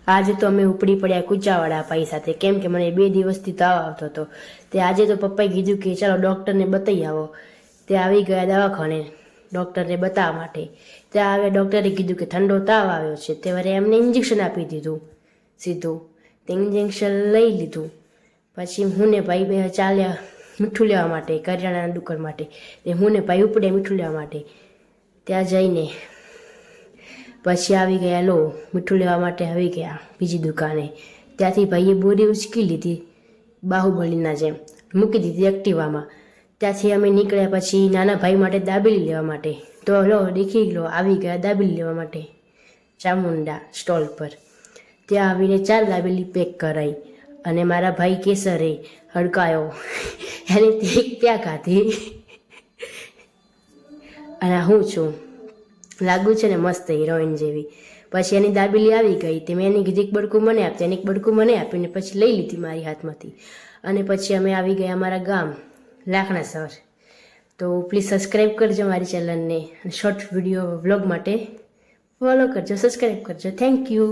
આજે તો અમે ઉપડી પડ્યા કૂચાવાળા ભાઈ સાથે, કેમ કે મને 2 દિવસથી તાવ આવતો હતો. તે આજે તો પપ્પાએ કીધું કે ચાલો ડૉક્ટરને બતાવી આવો. તે આવી ગયા દવાખાને ડૉક્ટરને બતાવવા માટે. ત્યાં આવે ડૉક્ટરે કીધું કે ઠંડો તાવ આવ્યો છે. તે વરે એમને ઇન્જેક્શન આપી દીધું સીધું. તે ઇન્જેક્શન લઈ લીધું. પછી હું ને ભાઈ બે ચાલ્યા મીઠું લેવા માટે, કરિયાણાના દુકાન માટે. તે હું ને ભાઈ ઉપડે મીઠું લેવા માટે. ત્યાં જઈને પછી આવી ગયા લો મીઠું લેવા માટે આવી ગયા બીજી દુકાને. ત્યાંથી ભાઈએ બોરી ઉચકી લીધી બાહુબલીના જેમ, મૂકી દીધી એક્ટિવામાં. ત્યાંથી અમે નીકળ્યા પછી નાના ભાઈ માટે દાબેલી લેવા માટે. તો લો દેખી લો આવી ગયા દાબેલી લેવા માટે ચામુંડા સ્ટોલ પર. ત્યાં આવીને 4 દાબેલી પેક કરાઈ અને મારા ભાઈ કેસરે હડકાયો એને ત્યાં ખાધી. અને હું છું લાગુ છે ને મસ્ત હિરોઈન જેવી. પછી એની દાબેલી આવી ગઈ. તે મેં એની કીધી એક બડકું મને આપતી, એને એક બડકું મને આપીને પછી લઈ લીધી મારી હાથમાંથી. અને પછી અમે આવી ગયા અમારા ગામ લાખણાસર. તો પ્લીઝ સબસ્ક્રાઈબ કરજો મારી ચેનલને. શોર્ટ વિડીયો વ્લોગ માટે ફોલો કરજો, સબસ્ક્રાઈબ કરજો. Thank you.